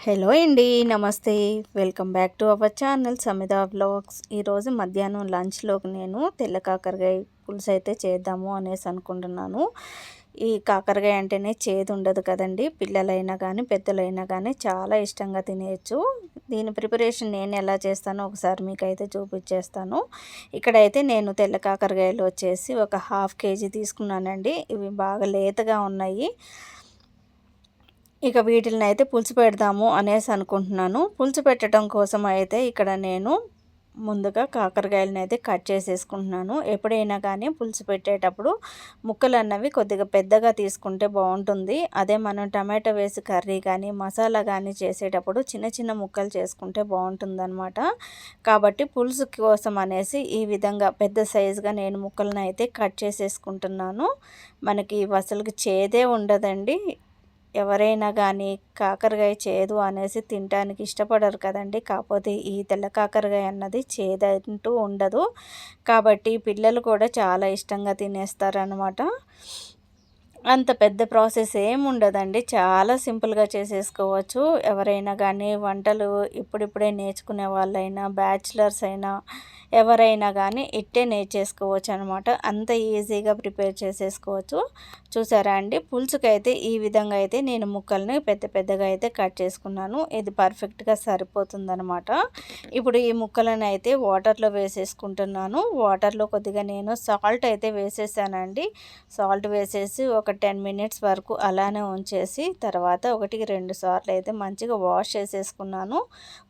Hello అండి, నమస్తే. Welcome back to our channel Samitha vlogs. ఈరోజు మధ్యాహ్నం లంచ్లోకి నేను తెల్ల కాకరకాయ పులుసు అయితే చేద్దాము అనేసి అనుకుంటున్నాను. ఈ కాకరకాయ అంటేనే చేదు ఉండదు కదండి. పిల్లలైనా కానీ పెద్దలైనా కానీ చాలా ఇష్టంగా తినేయచ్చు. దీని ప్రిపరేషన్ నేను ఎలా చేస్తానో ఒకసారి మీకు అయితే చూపించేస్తాను. ఇక్కడైతే నేను తెల్ల కాకరకాయలు వచ్చేసి ఒక 1/2 kg తీసుకున్నానండి. ఇవి బాగా లేతగా ఉన్నాయి. ఇక వీటిని అయితే పులుసు పెడదాము అనేసి అనుకుంటున్నాను. పులుసు పెట్టడం కోసం అయితే ఇక్కడ నేను ముందుగా కాకరకాయలను అయితే కట్ చేసేసుకుంటున్నాను. ఎప్పుడైనా కానీ పులుసు పెట్టేటప్పుడు ముక్కలు అన్నవి కొద్దిగా పెద్దగా తీసుకుంటే బాగుంటుంది. అదే మనం టమాటో వేసి కర్రీ కానీ మసాలా కానీ చేసేటప్పుడు చిన్న చిన్న ముక్కలు చేసుకుంటే బాగుంటుందన్నమాట. కాబట్టి పులుసు కోసం అనేసి ఈ విధంగా పెద్ద సైజుగా నేను ముక్కలను అయితే కట్ చేసేసుకుంటున్నాను. మనకి అసలుకి చేదే ఉండదండి. ఎవరైనా కానీ కాకరకాయ చేదు అనేసి తినడానికి ఇష్టపడరు కదండి. కాకపోతే ఈ తెల్ల కాకరకాయ అన్నది చేదంటూ ఉండదు. కాబట్టి పిల్లలు కూడా చాలా ఇష్టంగా తినేస్తారనమాట. అంత పెద్ద ప్రాసెస్ ఏముండదండి. చాలా సింపుల్గా చేసేసుకోవచ్చు. ఎవరైనా కానీ వంటలు ఇప్పుడిప్పుడే నేర్చుకునే వాళ్ళైనా బ్యాచిలర్స్ అయినా ఎవరైనా కానీ ఇట్టే నేర్చేసుకోవచ్చు అనమాట. అంత ఈజీగా ప్రిపేర్ చేసేసుకోవచ్చు. చూసారా అండి, పులుసుకైతే ఈ విధంగా అయితే నేను ముక్కల్ని పెద్ద పెద్దగా అయితే కట్ చేసుకున్నాను. ఇది పర్ఫెక్ట్గా సరిపోతుందనమాట. ఇప్పుడు ఈ ముక్కలను అయితే వాటర్లో వేసేసుకుంటున్నాను. వాటర్లో కొద్దిగా నేను సాల్ట్ అయితే వేసేసానండి. సాల్ట్ వేసేసి ఒక 10 minutes వరకు అలానే ఉంచేసి తర్వాత 1-2 సార్లు అయితే మంచిగా వాష్ చేసేసుకున్నాను.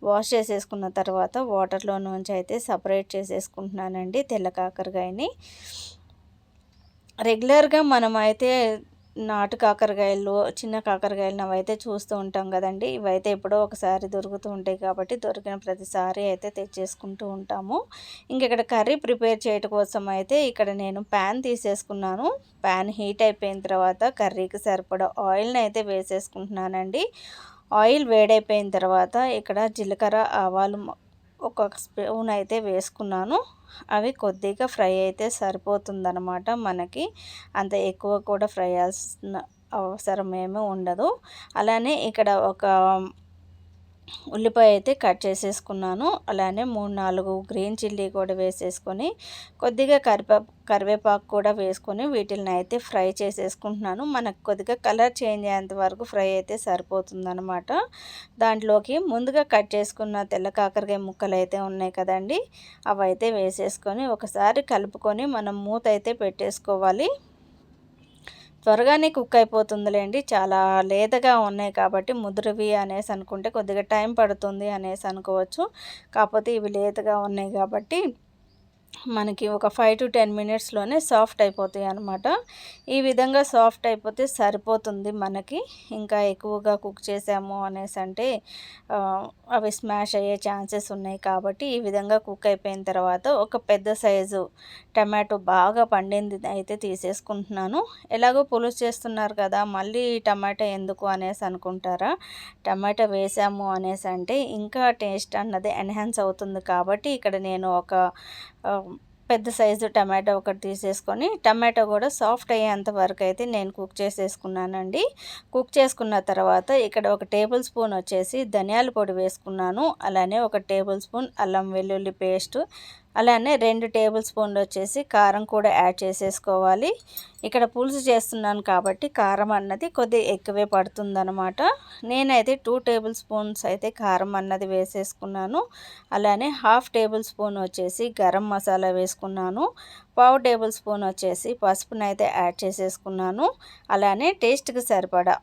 వాష్ చేసేసుకున్న తర్వాత వాటర్లో నుంచి అయితే సపరేట్ చేసేసుకుంటున్నానండి తెల్ల కాకరకాయని. రెగ్యులర్గా మనమైతే నాటు కాకరకాయలు చిన్న కాకరకాయలు అవైతే చూస్తూ ఉంటాం కదండి. ఇవైతే ఎప్పుడో ఒకసారి దొరుకుతూ ఉంటాయి కాబట్టి దొరికిన ప్రతిసారి అయితే తెచ్చేసుకుంటూ ఉంటాము. ఇక్కడ కర్రీ ప్రిపేర్ చేయడం కోసం అయితే ఇక్కడ నేను ప్యాన్ తీసేసుకున్నాను. ప్యాన్ హీట్ అయిపోయిన తర్వాత కర్రీకి సరిపడా ఆయిల్ని అయితే వేసేసుకుంటున్నానండి. ఆయిల్ వేడైపోయిన తర్వాత ఇక్కడ జీలకర్ర ఆవాలు ఒక స్పూన్ అయితే వేసుకున్నాను. అవి కొద్దిగా ఫ్రై అయితే సరిపోతుందన్నమాట. మనకి అంత ఎక్కువ కూడా ఫ్రై చేయాల్సిన అవసరం ఏమీ ఉండదు. అలానే ఇక్కడ ఒక ఉల్లిపాయ అయితే కట్ చేసేసుకున్నాను. అలానే 3-4 గ్రీన్ చిల్లీ కూడా వేసేసుకొని కొద్దిగా కరివేపాకు కూడా వేసుకొని వీటిని అయితే ఫ్రై చేసేసుకుంటున్నాను. మనకు కొద్దిగా కలర్ చేంజ్ అయ్యేంత వరకు ఫ్రై అయితే సరిపోతుందన్నమాట. దాంట్లోకి ముందుగా కట్ చేసుకున్న తెల్ల కాకరకాయ ముక్కలు అయితే ఉన్నాయి కదండి, అవైతే వేసేసుకొని ఒకసారి కలుపుకొని మనం మూత అయితే పెట్టేసుకోవాలి. త్వరగానే కుక్ అయిపోతుందిలేండి. చాలా లేతగా ఉన్నాయి కాబట్టి ముదురువి అనేసి అనుకుంటే కొద్దిగా టైం పడుతుంది అనేసి అనుకోవచ్చు. కాకపోతే ఇవి లేతగా ఉన్నాయి కాబట్టి మనకి ఒక 5-10 minutesలోనే సాఫ్ట్ అయిపోతాయి అన్నమాట. ఈ విధంగా సాఫ్ట్ అయిపోతే సరిపోతుంది మనకి. ఇంకా ఎక్కువగా కుక్ చేసాము అనేసి అంటే అవి స్మాష్ అయ్యే ఛాన్సెస్ ఉన్నాయి. కాబట్టి ఈ విధంగా కుక్ అయిపోయిన తర్వాత ఒక పెద్ద సైజు టమాటో బాగా పండింది అయితే తీసేసుకుంటున్నాను. ఎలాగో పులుసు చేస్తున్నారు కదా, మళ్ళీ టమాటా ఎందుకు అనేసి అనుకుంటారా? టమాటా వేసాము అనేసి అంటే ఇంకా టేస్ట్ అన్నది ఎన్హాన్స్ అవుతుంది. కాబట్టి ఇక్కడ నేను ఒక పెద్ద సైజు టమాటో ఒకటి తీసేసుకొని టమాటో కూడా సాఫ్ట్ అయ్యేంత వరకు అయితే నేను కుక్ చేసేసుకున్నానండి. కుక్ చేసుకున్న తర్వాత ఇక్కడ 1 టేబుల్ స్పూన్ వచ్చేసి ధనియాల పొడి వేసుకున్నాను. అలానే 1 టేబుల్ స్పూన్ అల్లం వెల్లుల్లి పేస్ట్, అలానే 2 టేబుల్ స్పూన్లు వచ్చేసి కారం కూడా యాడ్ చేసేసుకోవాలి. ఇక్కడ పులుసు చేస్తున్నాను కాబట్టి కారం అన్నది కొద్దిగా ఎక్కువే పడుతుందన్నమాట. నేనైతే 2 టేబుల్ స్పూన్స్ అయితే కారం అన్నది వేసేసుకున్నాను. అలానే 1/2 టేబుల్ స్పూన్ వచ్చేసి గరం మసాలా వేసుకున్నాను. 1/4 టేబుల్ స్పూన్ వచ్చేసి పసుపునైతే యాడ్ చేసేసుకున్నాను. అలానే టేస్ట్కి సరిపడా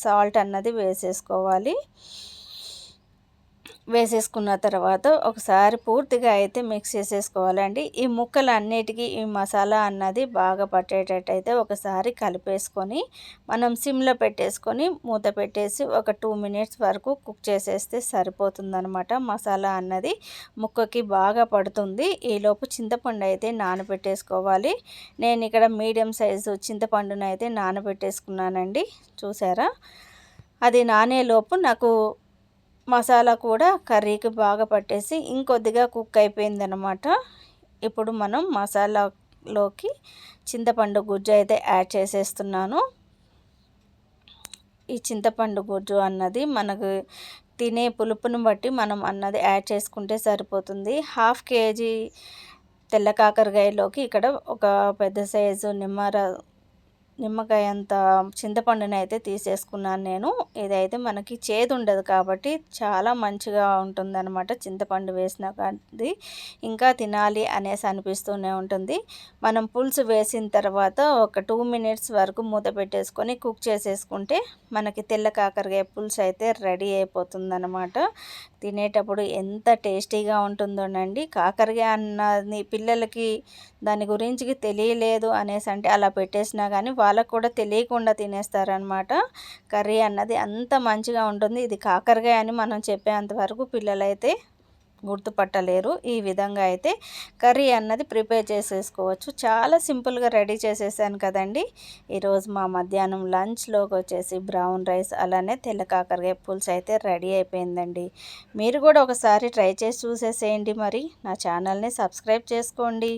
సాల్ట్ అన్నది వేసేసుకోవాలి. వేసేసుకున్న తర్వాత ఒకసారి పూర్తిగా అయితే మిక్స్ చేసేసుకోవాలండి. ఈ ముక్కలన్నిటికీ ఈ మసాలా అన్నది బాగా పట్టేటట్టు అయితే ఒకసారి కలిపేసుకొని మనం సిమ్లో పెట్టేసుకొని మూత పెట్టేసి ఒక 2 minutes వరకు కుక్ చేసేస్తే సరిపోతుందనమాట. మసాలా అన్నది ముక్కకి బాగా పడుతుంది. ఈలోపు చింతపండు అయితే నానబెట్టేసుకోవాలి. నేను ఇక్కడ మీడియం సైజు చింతపండును అయితే నానబెట్టేసుకున్నానండి. చూసారా, అది నానేలోపు నాకు మసాలా కూడా కర్రీకి బాగా పట్టేసి ఇంకొద్దిగా కుక్ అయిపోయిందనమాట. ఇప్పుడు మనం మసాలాలోకి చింతపండు గుజ్జు అయితే యాడ్ చేసేస్తున్నాను. ఈ చింతపండు గుజ్జు అన్నది మనకు తినే పులుపుని బట్టి మనం అన్నది యాడ్ చేసుకుంటే సరిపోతుంది. 1/2 కేజీ తెల్ల కాకరకాయలోకి ఇక్కడ ఒక పెద్ద సైజు నిమ్మకాయ అంత చింతపండునైతే తీసేసుకున్నాను నేను. ఇదైతే మనకి చేదు ఉండదు కాబట్టి చాలా మంచిగా ఉంటుందన్నమాట. చింతపండు వేసినా కానీ ఇంకా తినాలి అనేసి అనిపిస్తూనే ఉంటుంది. మనం పులుసు వేసిన తర్వాత ఒక 2 మినిట్స్ వరకు మూత పెట్టేసుకొని కుక్ చేసేసుకుంటే మనకి తెల్ల కాకరకాయ పులుసు అయితే రెడీ అయిపోతుందన్నమాట. తినేటప్పుడు ఎంత టేస్టీగా ఉంటుందోనండి. కాకరకాయ అన్నది పిల్లలకి దాని గురించి తెలియలేదు అనేసి అంటే అలా పెట్టేసినా కానీ వాళ్ళకు కూడా తెలియకుండా తినేస్తారనమాట. కర్రీ అన్నది అంత మంచిగా ఉంటుంది. ఇది కాకరకాయ అని మనం చెప్పేంత వరకు పిల్లలైతే గుర్తుపట్టలేరు. ఈ విధంగా అయితే కర్రీ అన్నది ప్రిపేర్ చేసేసుకోవచ్చు. చాలా సింపుల్గా రెడీ చేసేసాను కదండి. ఈరోజు మా మధ్యాహ్నం లంచ్లోకి వచ్చేసి బ్రౌన్ రైస్ అలానే తెల్ల కాకరకాయ పులుసు అయితే రెడీ అయిపోయిందండి. మీరు కూడా ఒకసారి ట్రై చేసి చూసేసేయండి. మరి నా ఛానల్ని సబ్స్క్రైబ్ చేసుకోండి.